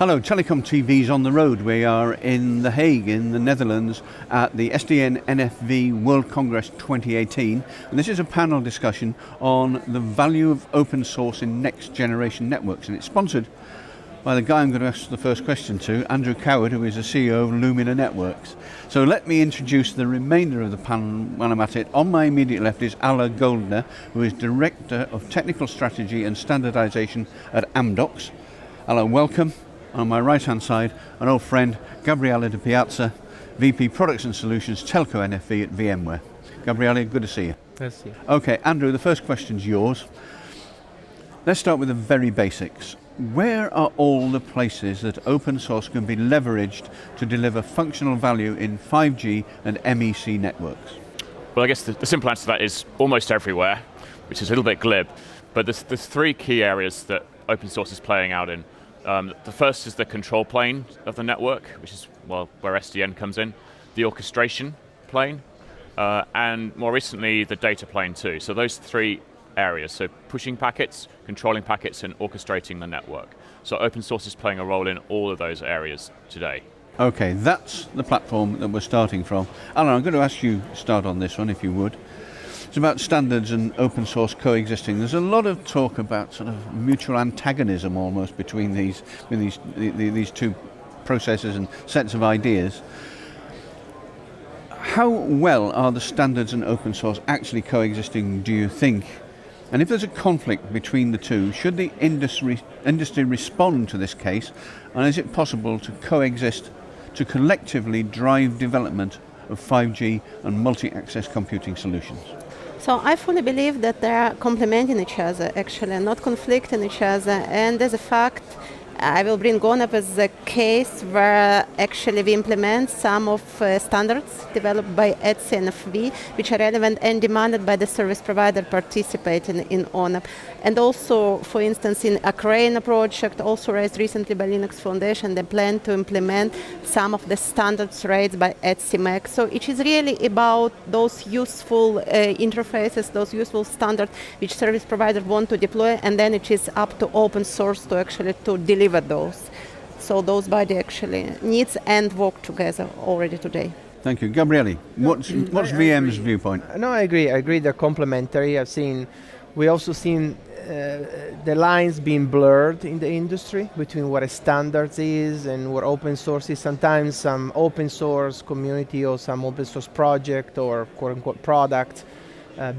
Hello, Telecom TV's on the road. We are in The Hague in the Netherlands at the SDN NFV World Congress 2018, and this is a panel discussion on the value of open source in next generation networks, and it's sponsored by the guy I'm going to ask the first question to, Andrew Coward, who is the CEO of Lumina Networks. So let me introduce the remainder of the panel when I'm at it. On my immediate left is Alla Goldner, who is Director of Technical Strategy and Standardization at Amdocs. Alla, welcome. On my right-hand side, an old friend, Gabriele De Piazza, VP Products and Solutions, Telco NFV at VMware. Gabriele, good to see you. Good to see you. Okay, Andrew, the first question's yours. Let's start with the very basics. Where are all the places that open source can be leveraged to deliver functional value in 5G and MEC networks? Well, I guess the simple answer to that is almost everywhere, which is a little bit glib, but there's three key areas that open source is playing out in. The first is the control plane of the network, which is where SDN comes in, the orchestration plane, and more recently the data plane too. So those three areas, so pushing packets, controlling packets, and orchestrating the network. So open source is playing a role in all of those areas today. Okay, that's the platform that we're starting from. Alan, I'm going to ask you to start on this one if you would. It's about standards and open source coexisting. There's a lot of talk about sort of mutual antagonism almost between these two processes and sets of ideas. How well are the standards and open source actually coexisting, do you think? And if there's a conflict between the two, should the industry respond to this case? And is it possible to coexist to collectively drive development of 5G and multi-access computing solutions? So I fully believe that they are complementing each other, actually, not conflicting each other. And as a fact, I will bring on up as a case where actually we implement some of standards developed by ETSI and FV, which are relevant and demanded by the service provider participating in ONAP. And also, for instance, in Ukraine project, also raised recently by Linux Foundation, they plan to implement some of the standards raised by ETSI MEC. So it is really about those useful interfaces, those useful standards which service providers want to deploy, and then it is up to open source to actually to deliver those. So those bodies actually needs and work together already today. Thank you. Gabriele, what's VM's viewpoint? No, I agree. They're complementary. We also seen the lines being blurred in the industry between what a standards is and what open source is. Sometimes some open source community or some open source project or quote unquote product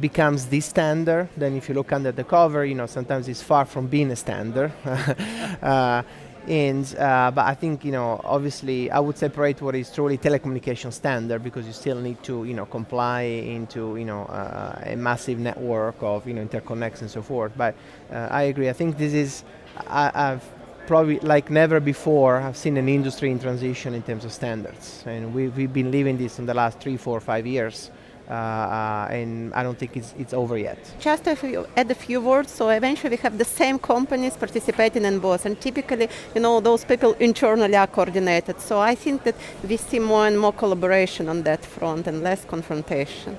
becomes the standard. Then if you look under the cover, sometimes it's far from being a standard. But I think, obviously I would separate what is truly telecommunication standard, because you still need to, comply into, a massive network of, interconnects and so forth. But I agree. I think this is, I've probably like never before, I've seen an industry in transition in terms of standards. And we've been living this in the last 3, 4, 5 years. And I don't think it's over yet. Just if you add a few words, so eventually we have the same companies participating in both, and typically, those people internally are coordinated. So I think that we see more and more collaboration on that front and less confrontation.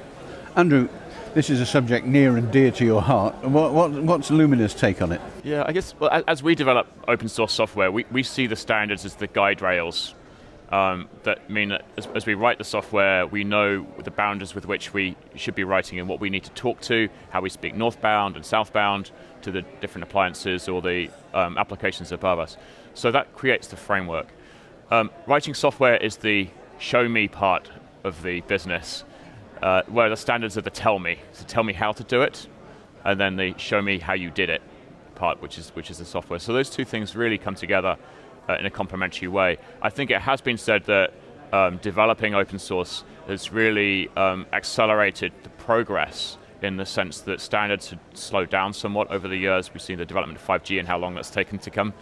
Andrew, this is a subject near and dear to your heart. What's Lumina's take on it? Yeah, I guess as we develop open source software, we see the standards as the guide rails that mean that as we write the software, we know the boundaries with which we should be writing and what we need to talk to, how we speak northbound and southbound to the different appliances or the applications above us. So that creates the framework. Writing software is the show me part of the business, where the standards are the tell me. So tell me how to do it, and then the show me how you did it part, which is the software. So those two things really come together in a complementary way. I think it has been said that developing open source has really accelerated the progress, in the sense that standards had slowed down somewhat over the years. We've seen the development of 5G and how long that's taken to come.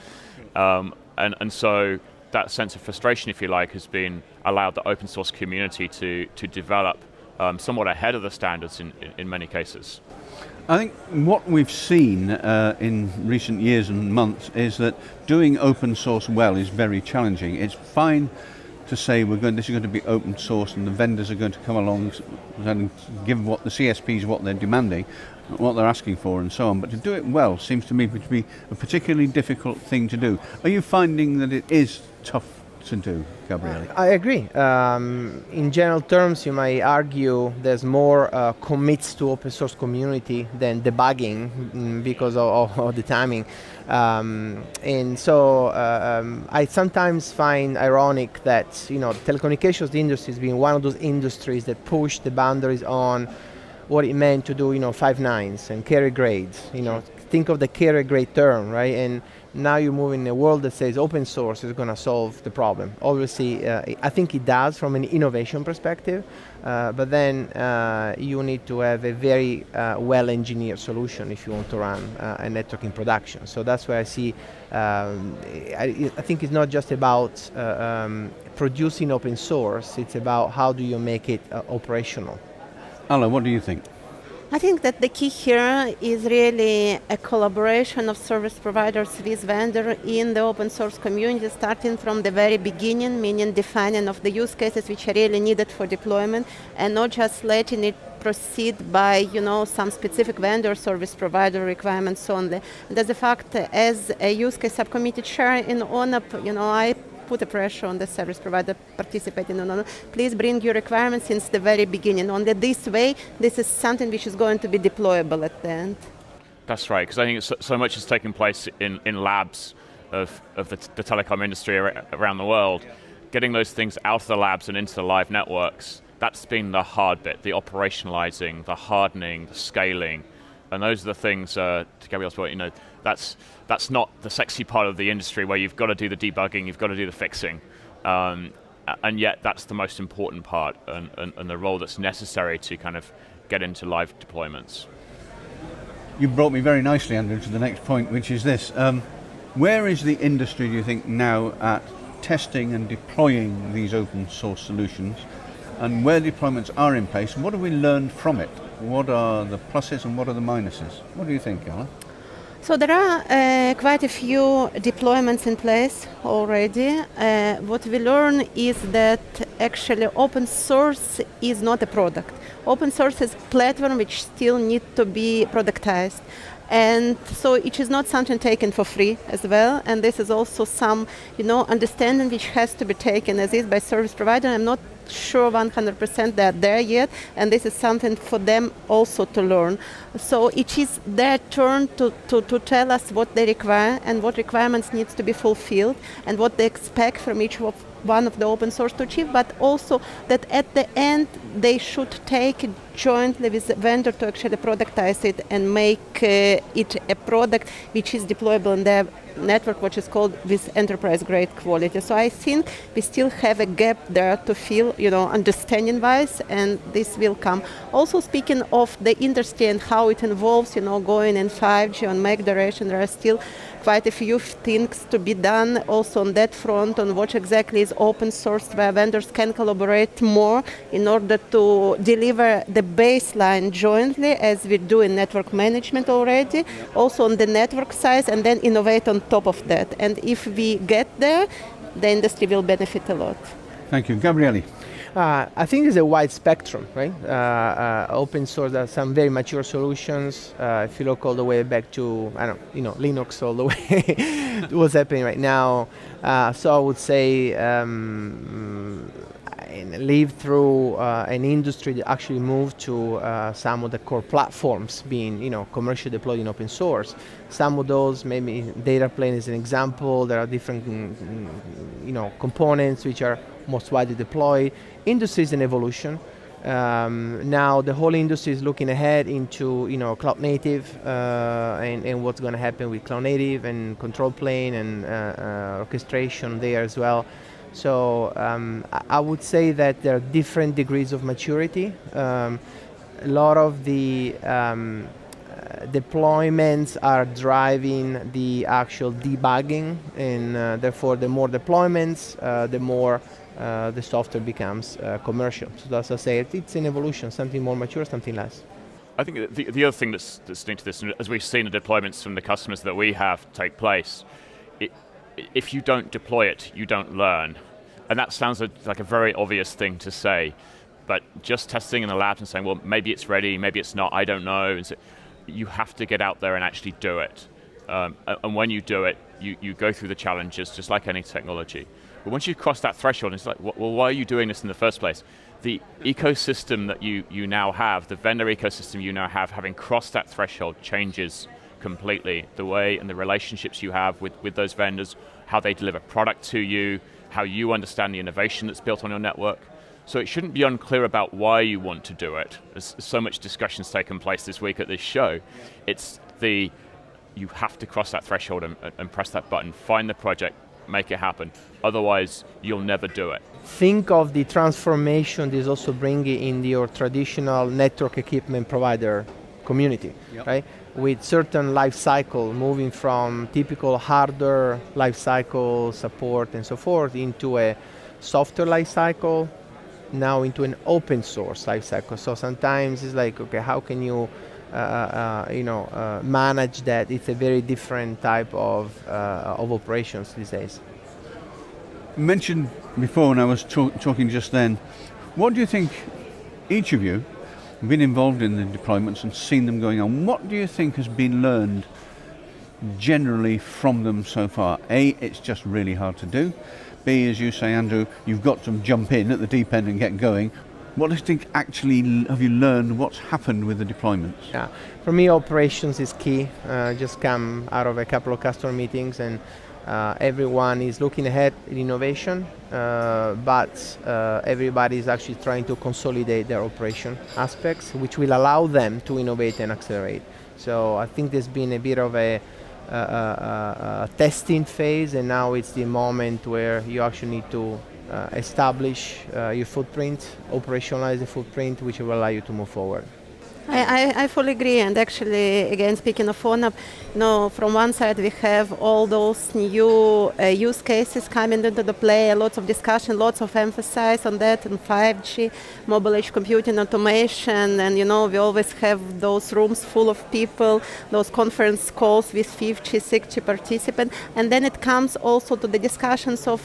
And so that sense of frustration, if you like, has been allowed the open source community to develop somewhat ahead of the standards in many cases. I think what we've seen in recent years and months is that doing open source well is very challenging. It's fine to say this is going to be open source and the vendors are going to come along and give what the CSPs what they're demanding, what they're asking for and so on, but to do it well seems to me to be a particularly difficult thing to do. Are you finding that it is tough to do, Gabriele? I agree. In general terms, you might argue there's more commits to open source community than debugging because of the timing. And so I sometimes find ironic that the telecommunications industry has been one of those industries that push the boundaries on what it meant to do 5 nines and carrier grades. Think of the carrier grade term, right? And now you move in a world that says open source is going to solve the problem. Obviously, I think it does from an innovation perspective, but then you need to have a very well-engineered solution if you want to run a network in production. So that's where I see, I think it's not just about producing open source, it's about how do you make it operational. Alla, what do you think? I think that the key here is really a collaboration of service providers with vendor in the open source community, starting from the very beginning, meaning defining of the use cases which are really needed for deployment, and not just letting it proceed by some specific vendor service provider requirements only. There's a fact, as a use case subcommittee chair in ONAP, I put a pressure on the service provider participating in ONAP. Please bring your requirements since the very beginning. Only this way, this is something which is going to be deployable at the end. That's right, because I think so much is taking place in labs of the telecom industry around the world. Getting those things out of the labs and into the live networks, that's been the hard bit, the operationalizing, the hardening, the scaling. And those are the things, to Gabrielle's point, that's not the sexy part of the industry where you've got to do the debugging, you've got to do the fixing. And yet that's the most important part and the role that's necessary to kind of get into live deployments. You brought me very nicely, Andrew, to the next point, which is this. Where is the industry, do you think, now at testing and deploying these open source solutions? And where deployments are in place, what have we learned from it? What are the pluses and what are the minuses? What do you think, Alla? So there are quite a few deployments in place already. What we learn is that actually open source is not a product. Open source is a platform which still needs to be productized. And so it is not something taken for free as well. And this is also some, understanding which has to be taken as is by service provider. I'm not sure 100% they're there yet, and this is something for them also to learn. So it is their turn to tell us what they require and what requirements needs to be fulfilled and what they expect from each one of the open source to achieve, but also that at the end they should take it jointly with the vendor to actually productize it and make it a product which is deployable in their network, which is called with enterprise grade quality. So I think we still have a gap there to fill, understanding wise, and this will come. Also speaking of the industry and how it involves, going in 5G on MAC duration, there are still quite a few things to be done also on that front on what exactly is open source, where vendors can collaborate more in order to deliver the baseline jointly as we do in network management already, also on the network side, and then innovate on top of that. And if we get there, the industry will benefit a lot. Thank you. Gabriele? I think there's a wide spectrum, right? Open source, there are some very mature solutions. If you look all the way back to, Linux all the way, what's happening right now. So I would say live through an industry that actually moved to some of the core platforms being, commercially deployed in open source. Some of those, maybe data plane is an example. There are different, components which are most widely deployed. Industry is an evolution. Now the whole industry is looking ahead into cloud native and what's going to happen with cloud native and control plane and orchestration there as well. So I would say that there are different degrees of maturity. A lot of the deployments are driving the actual debugging, and therefore the more deployments, the more the software becomes commercial. So that's I say it's an evolution, something more mature, something less. I think the other thing that's linked to this, as we've seen the deployments from the customers that we have take place, if you don't deploy it, you don't learn. And that sounds like a very obvious thing to say, but just testing in the labs and saying, well, maybe it's ready, maybe it's not, I don't know. And so you have to get out there and actually do it. And when you do it, you go through the challenges just like any technology. But once you cross that threshold, it's like, well, why are you doing this in the first place? The ecosystem that you now have, the vendor ecosystem you now have, having crossed that threshold changes completely. The way and the relationships you have with those vendors, how they deliver product to you, how you understand the innovation that's built on your network. So it shouldn't be unclear about why you want to do it. There's so much discussion's taken place this week at this show. It's you have to cross that threshold and press that button, find the project, make it happen. Otherwise, you'll never do it. Think of the transformation this also bringing in your traditional network equipment provider community, right? With certain life cycle, moving from typical hardware life cycle support and so forth into a software life cycle, now into an open source life cycle. So sometimes it's like, okay, how can you manage that? It's a very different type of operations these days. Mentioned before when I was talking just then, what do you think, each of you have been involved in the deployments and seen them going on, what do you think has been learned generally from them so far? A, it's just really hard to do. B, as you say, Andrew, you've got to jump in at the deep end and get going. What do you think actually have you learned, what's happened with the deployments? Yeah, for me operations is key. Just come out of a couple of customer meetings and everyone is looking ahead in innovation, but everybody is actually trying to consolidate their operation aspects, which will allow them to innovate and accelerate. So I think there's been a bit of a testing phase, and now it's the moment where you actually need to establish your footprint, operationalize the footprint, which will allow you to move forward. I fully agree, and actually, again, speaking of FONAP, from one side we have all those new use cases coming into the play, lots of discussion, lots of emphasis on that, and 5G, mobile edge computing, automation, and we always have those rooms full of people, those conference calls with 50, 60 participants, and then it comes also to the discussions of,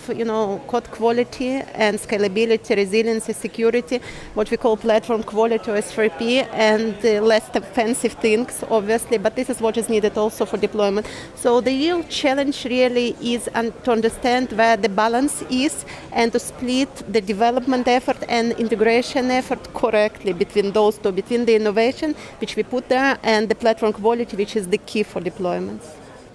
code quality and scalability, resiliency, security, what we call platform quality or S3P, and less offensive things, obviously, but this is what is needed also for deployment. So the real challenge really is to understand where the balance is and to split the development effort and integration effort correctly between those two, between the innovation, which we put there, and the platform quality, which is the key for deployments.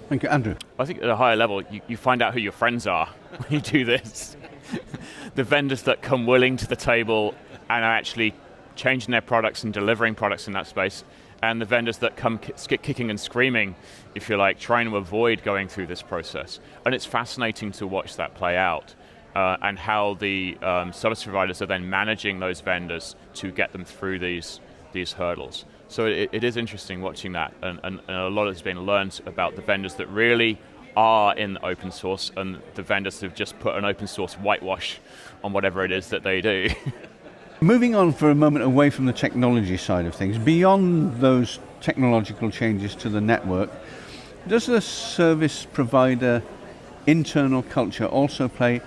Thank you, Andrew. I think at a higher level, you find out who your friends are when you do this. The vendors that come willing to the table and are actually changing their products and delivering products in that space, and the vendors that come kicking and screaming, if you like, trying to avoid going through this process. And it's fascinating to watch that play out, and how the service providers are then managing those vendors to get them through these hurdles. So it is interesting watching that, and a lot has been learned about the vendors that really are in open source and the vendors who've just put an open source whitewash on whatever it is that they do. Moving on for a moment away from the technology side of things, beyond those technological changes to the network, does the service provider internal culture also play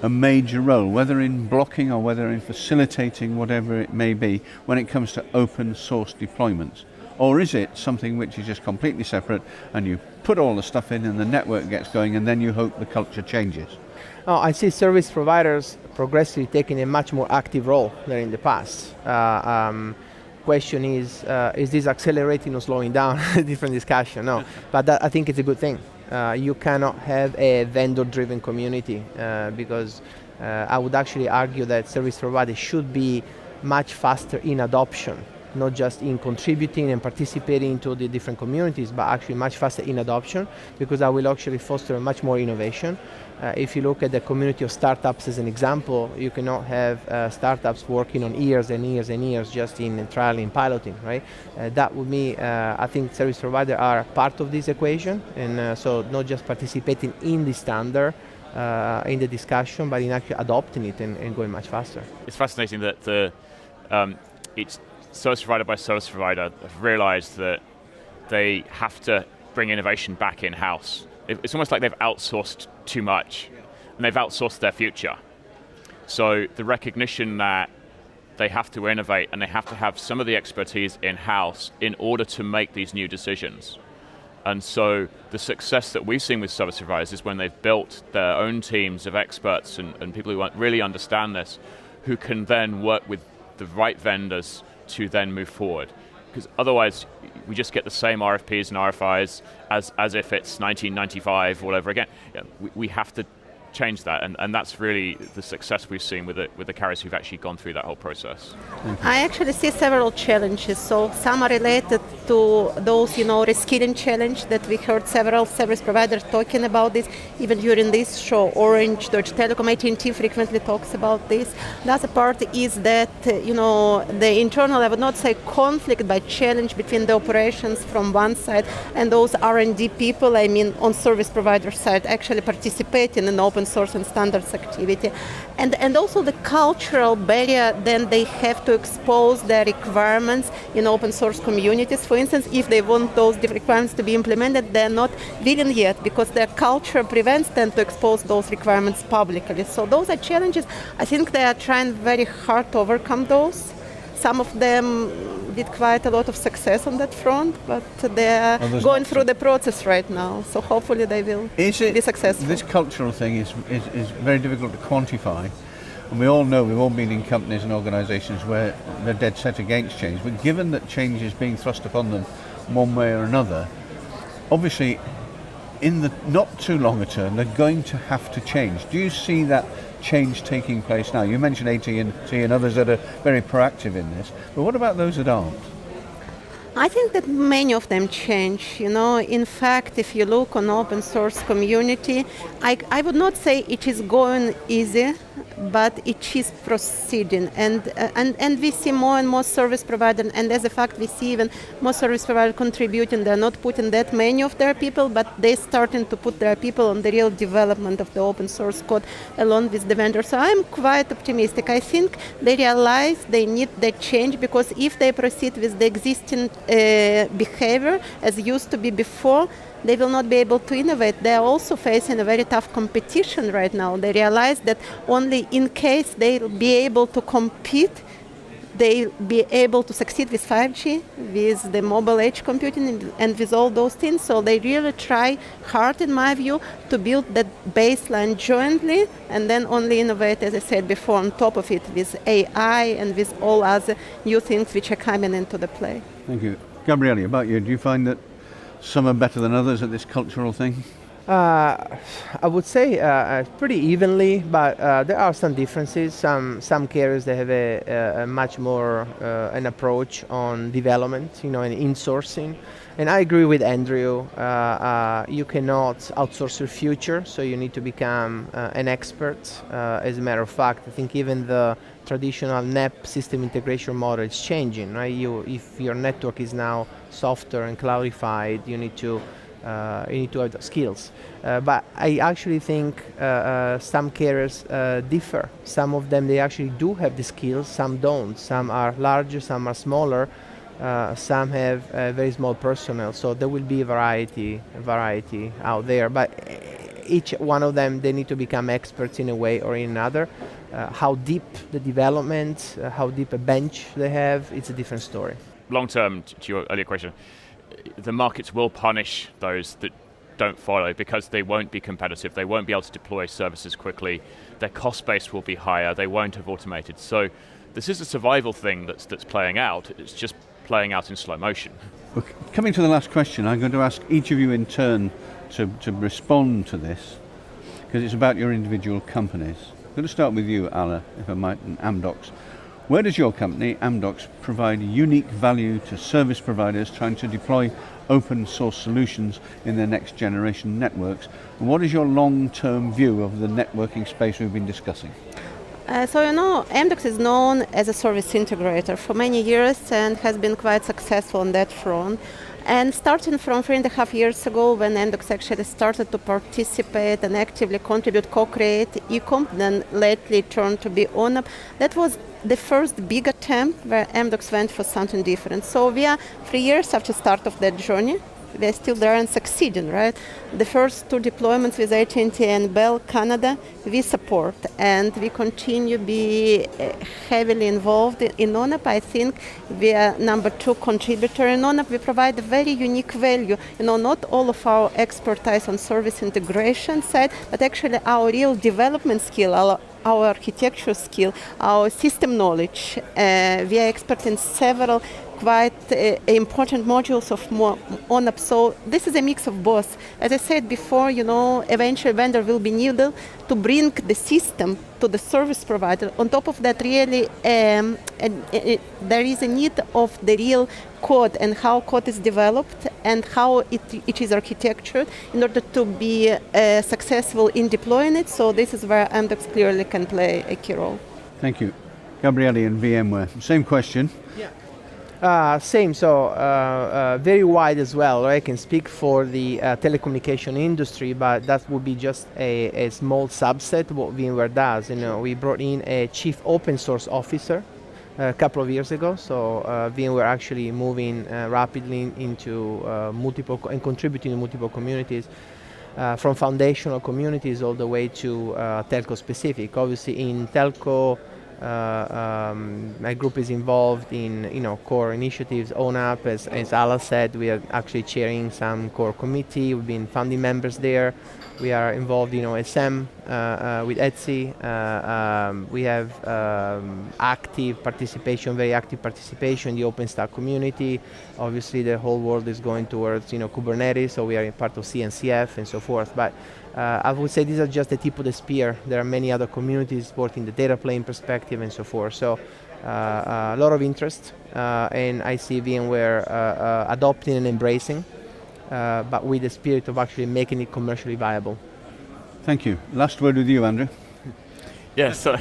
a major role, whether in blocking or whether in facilitating whatever it may be, when it comes to open source deployments? Or is it something which is just completely separate and you put all the stuff in and the network gets going and then you hope the culture changes? I see service providers progressively taking a much more active role than in the past. Question is this accelerating or slowing down? Different discussion, no. But I think it's a good thing. You cannot have a vendor-driven community because I would actually argue that service providers should be much faster in adoption, not just in contributing and participating into the different communities, but actually much faster in adoption, because I will actually foster much more innovation. If you look at the community of startups as an example, you cannot have startups working on years and years and years just in trial and piloting, right? That would be, I think service providers are part of this equation, and so not just participating in the standard, in the discussion, but in actually adopting it and going much faster. It's fascinating that it's service provider by service provider have realized that they have to bring innovation back in-house. It's almost like they've outsourced too much, and they've outsourced their future. So the recognition that they have to innovate and they have to have some of the expertise in-house in order to make these new decisions. And so the success that we've seen with service providers is when they've built their own teams of experts and people who really understand this, who can then work with the right vendors to then move forward. Because otherwise, we just get the same RFPs and RFIs as if it's 1995 all over again. Yeah, we have to change that, and that's really the success we've seen with the carriers who've actually gone through that whole process. I actually see several challenges. So some are related to those, reskilling challenge that we heard several service providers talking about this, even during this show. Orange, Deutsche Telekom, AT&T frequently talks about this. The other part is that, the internal, I would not say conflict, but challenge between the operations from one side and those R&D people, on service provider side, actually participating in open source and standards activity. And also the cultural barrier, then they have to expose their requirements in open source communities. For instance, if they want those requirements to be implemented, they're not willing yet because their culture prevents them to expose those requirements publicly. So those are challenges. I think they are trying very hard to overcome those. Some of them did quite a lot of success on that front, but they're going through the process right now. So hopefully they will be successful. This cultural thing is very difficult to quantify. And we all know, we've all been in companies and organisations where they're dead set against change. But given that change is being thrust upon them one way or another, obviously in the not too longer term, they're going to have to change. Do you see that change taking place now? You mentioned AT&T and others that are very proactive in this, but what about those that aren't? I think that many of them change. In fact, if you look on open source community, I would not say it is going easy, but it is proceeding. And we see more and more service providers, and as a fact, we see even more service providers contributing. They're not putting that many of their people, but they're starting to put their people on the real development of the open source code along with the vendor. So I'm quite optimistic. I think they realize they need that change, because if they proceed with the existing behavior as used to be before, they will not be able to innovate. They are also facing a very tough competition right now. They realize that only in case they'll be able to compete, they'll be able to succeed with 5G, with the mobile edge computing, and with all those things. So they really try hard, in my view, to build that baseline jointly, and then only innovate, as I said before, on top of it with AI and with all other new things which are coming into the play. Thank you. Gabriele, about you, do you find that some are better than others at this cultural thing? I would say pretty evenly, but there are some differences. Some carriers, they have a much more an approach on development, and insourcing. And I agree with Andrew. You cannot outsource your future, so you need to become an expert. As a matter of fact, I think even the traditional NEP system integration model is changing, right? If your network is now softer and cloudified, you need to have the skills. But I actually think some carriers differ. Some of them, they actually do have the skills, some don't. Some are larger, some are smaller. Some have very small personnel, so there will be a variety out there. But each one of them, they need to become experts in a way or in another. How deep the development, how deep a bench they have, it's a different story. Long term, to your earlier question, the markets will punish those that don't follow because they won't be competitive, they won't be able to deploy services quickly, their cost base will be higher, they won't have automated. So this is a survival thing that's playing out, it's just playing out in slow motion. Okay. Coming to the last question, I'm going to ask each of you in turn to respond to this, because it's about your individual companies. I'm going to start with you, Alla, if I might, and Amdocs. Where does your company, Amdocs, provide unique value to service providers trying to deploy open source solutions in their next generation networks? And what is your long-term view of the networking space we've been discussing? Amdocs is known as a service integrator for many years and has been quite successful on that front. And starting from 3.5 years ago, when Amdocs actually started to participate and actively contribute, co-create eComp, then lately turned to be ONUP, that was the first big attempt where Amdocs went for something different. So we are 3 years after start of that journey. we are still there and succeeding, right? The first 2 deployments with AT&T and Bell Canada, we support, and we continue be heavily involved in ONAP. I think we are number 2 contributor in ONAP. We provide a very unique value. Not all of our expertise on service integration side, but actually our real development skill, our architecture skill, our system knowledge. We are expert in several quite important modules of ONAP. So this is a mix of both. As I said before, eventually vendor will be needed to bring the system to the service provider. On top of that, really, there is a need of the real code and how code is developed and how it is architectured in order to be successful in deploying it. So this is where Amdocs clearly can play a key role. Thank you. Gabriele and VMware, same question. Same, so very wide as well. Right? I can speak for the telecommunication industry, but that would be just a small subset of what VMware does. We brought in a chief open source officer a couple of years ago, so VMware actually moving rapidly into multiple and contributing to multiple communities. From foundational communities all the way to telco specific. Obviously in telco, my group is involved in core initiatives. ONAP, as Ala said, we are actually chairing some core committee. We've been founding members there. We are involved in OSM with Etsy. We have active participation, very active participation in the OpenStack community. Obviously, the whole world is going towards Kubernetes, so we are part of CNCF and so forth. But I would say these are just the tip of the spear. There are many other communities supporting the data plane perspective and so forth. So a lot of interest, and I see VMware adopting and embracing, but with the spirit of actually making it commercially viable. Thank you. Last word with you, Andrew. Yeah, so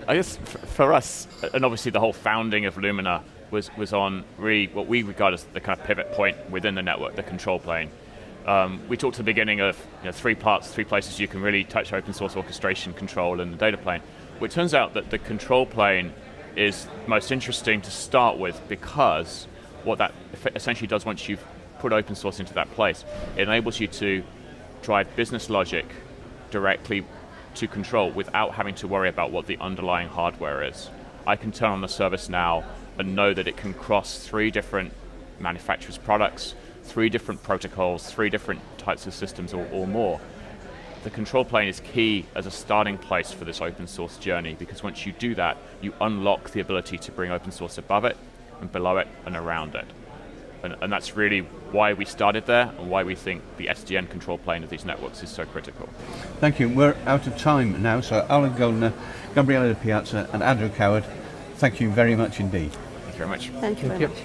I guess for us, and obviously the whole founding of Lumina was on really what we regard as the kind of pivot point within the network, the control plane. We talked at the beginning of 3 parts, 3 places you can really touch open source orchestration, control, and the data plane. Well, it turns out that the control plane is most interesting to start with, because what that essentially does once you've put open source into that place, it enables you to drive business logic directly to control without having to worry about what the underlying hardware is. I can turn on the service now and know that it can cross 3 different manufacturers' products, 3 different protocols, 3 different types of systems or more. The control plane is key as a starting place for this open source journey, because once you do that, you unlock the ability to bring open source above it and below it and around it. And that's really why we started there and why we think the SDN control plane of these networks is so critical. Thank you. We're out of time now, so Alan Goldner, Gabriele Piazza and Andrew Coward, thank you very much indeed. Thank you very much. Thank you very much.